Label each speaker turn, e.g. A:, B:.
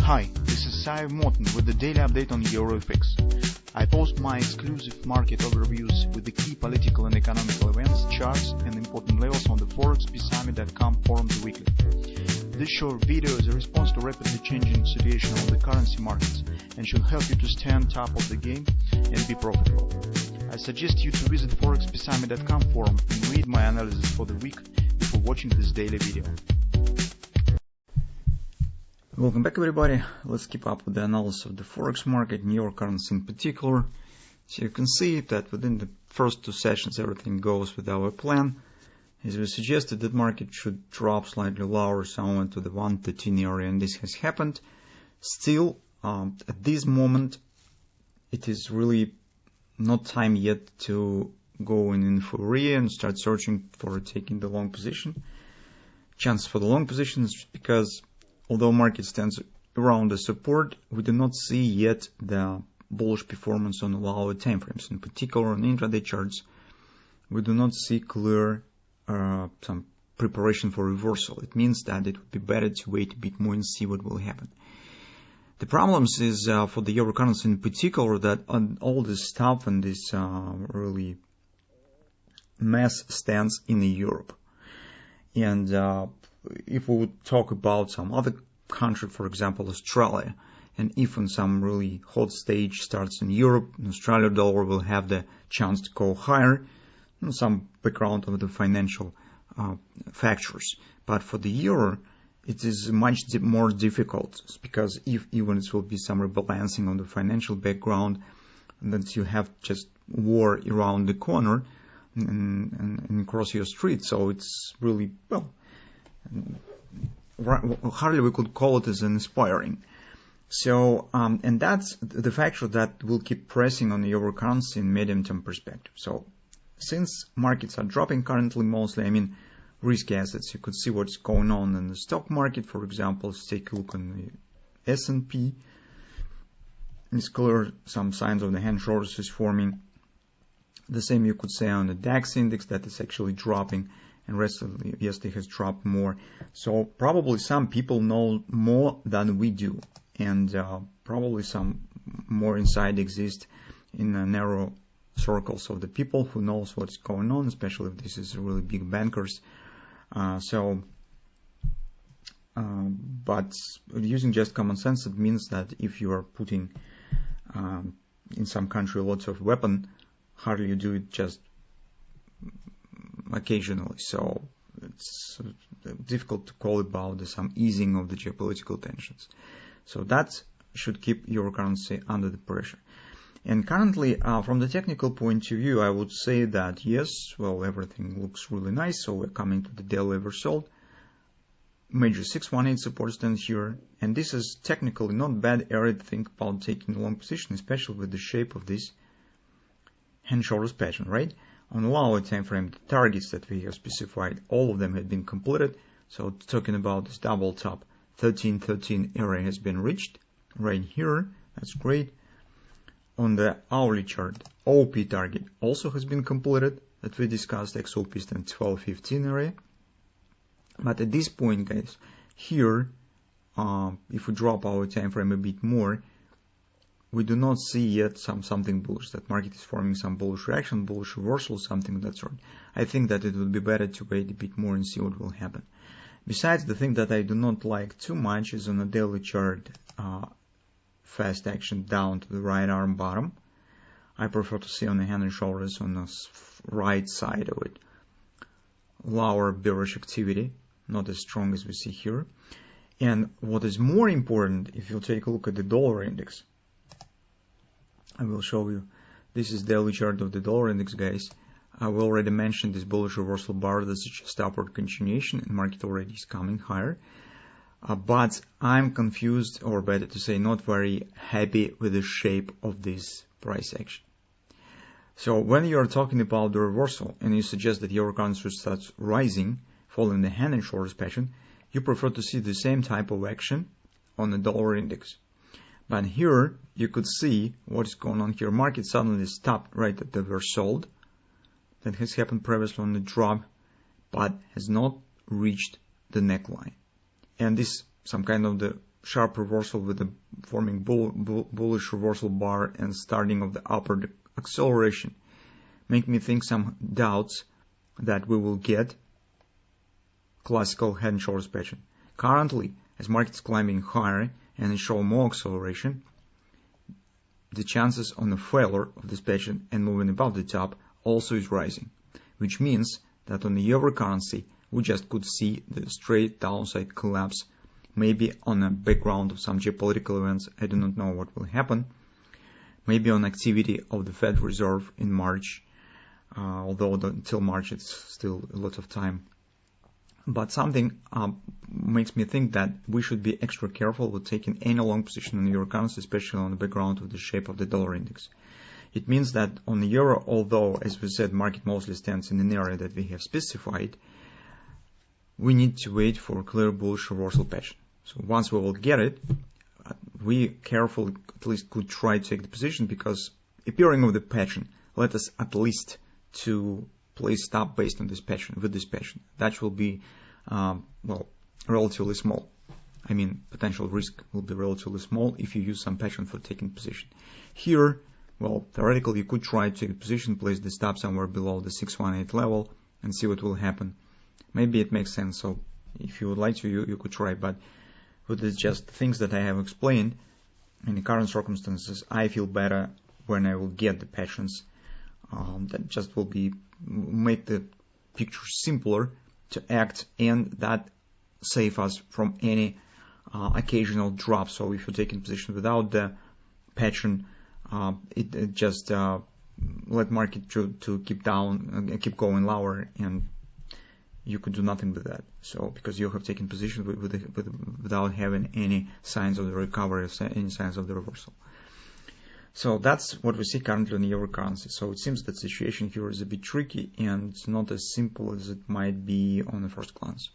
A: Hi, this is Sive Morten with the daily update on EuroFX. I post my exclusive market overviews with the key political and economical events, charts and important levels on the ForexPeaceArmy.com forums weekly. This short video is a response to rapidly changing situation on the currency markets and should help you to stay on top of the game and be profitable. I suggest you to visit ForexPeaceArmy.com forum and read my analysis for the week before watching this daily video.
B: Welcome back, everybody. Let's keep up with the analysis of the Forex market, New York currency in particular. So you can see that within the first two sessions everything goes with our plan. As we suggested, that market should drop slightly lower somewhere to the 113 area, and this has happened. Still, at this moment, it is really not time yet to go in euphoria and start searching for taking the long position. Chance for the long position is because although market stands around the support, we do not see yet the bullish performance on lower time frames. In particular, on intraday charts, we do not see clear some preparation for reversal. It means that it would be better to wait a bit more and see what will happen. The problems is for the euro currency in particular that on all this stuff and this really mess stands in Europe. And if we would talk about some other country, for example, Australia, and if in some really hot stage starts in Europe, the Australian dollar will have the chance to go higher, some background of the financial factors. But for the euro, it is much more difficult because if even it will be some rebalancing on the financial background, that you have just war around the corner and across your street. So it's really, well, hardly we could call it as inspiring. So, and that's the factor that will keep pressing on the euro currency in medium-term perspective. So, since markets are dropping currently mostly, risky assets, you could see what's going on in the stock market. For example, let's take a look on the S&P. It's clear some signs of the hand shortage is forming. The same you could say on the DAX index that is actually dropping, and rest of the USD has dropped more. So probably some people know more than we do, and probably some more insight exists in the narrow circles of the people who knows what's going on, especially if this is really big bankers. But using just common sense, it means that if you are putting in some country lots of weapon, hardly you do it just occasionally. So it's difficult to call about some easing of the geopolitical tensions. So that should keep euro currency under the pressure. And currently, from the technical point of view, I would say that yes, well, everything looks really nice. So we're coming to the DailyEUR sold. Major 618 support stands here, and this is technically not bad area to think about taking a long position, especially with the shape of this hand shoulders pattern, right? On the lower time frame, the targets that we have specified, all of them had been completed. So talking about this double top 1313 area has been reached right here. That's great. On the hourly chart, OP target also has been completed that we discussed, XOP stand 1215 area. But at this point, guys, here, if we drop our time frame a bit more, we do not see yet something bullish. That market is forming some bullish reaction, bullish reversal, something of that sort. I think that it would be better to wait a bit more and see what will happen. Besides, the thing that I do not like too much is on the daily chart, fast action down to the right arm bottom. I prefer to see on the hand and shoulders on the right side of it lower bearish activity, not as strong as we see here. And what is more important, if you take a look at the dollar index, I will show you. This is daily chart of the dollar index, guys. I will already mentioned this bullish reversal bar. That's just upward continuation, and market already is coming higher. But I'm confused, or better to say, not very happy with the shape of this price action. So when you are talking about the reversal and you suggest that euro currency starts rising, following the hand and shoulders pattern, you prefer to see the same type of action on the dollar index. But here you could see what is going on here. Market suddenly stopped right at the were sold. That has happened previously on the drop, but has not reached the neckline. And this some kind of the sharp reversal with the forming bullish reversal bar and starting of the upward acceleration make me think some doubts that we will get classical head and shoulders pattern. Currently, as markets climbing higher and it show more acceleration, the chances on the failure of this pattern and moving above the top also is rising, which means that on the euro currency we just could see the straight downside collapse, maybe on a background of some geopolitical events. I do not know what will happen. Maybe on activity of the Fed Reserve in March, although until March it's still a lot of time. But something makes me think that we should be extra careful with taking any long position on the euro currency, especially on the background of the shape of the dollar index. It means that on the euro, although, as we said, market mostly stands in an area that we have specified, we need to wait for a clear bullish reversal pattern. So once we will get it, we carefully at least could try to take the position, because appearing of the pattern let us at least to place stop based on this pattern, with this pattern. That will be, relatively small. I mean, potential risk will be relatively small if you use some pattern for taking position. Here, well, theoretically, you could try to take a position, place the stop somewhere below the 618 level and see what will happen. Maybe it makes sense. So if you would like to, you could try. But with the just things that I have explained, in the current circumstances, I feel better when I will get the patterns. That just will make the picture simpler to act, and that save us from any occasional drop. So if you're taking position without the pattern, it just let market to keep down, keep going lower, and you could do nothing with that. So because you have taken position without having any signs of the recovery, any signs of the reversal. So that's what we see currently on the euro currency. So it seems that the situation here is a bit tricky and it's not as simple as it might be on the first glance.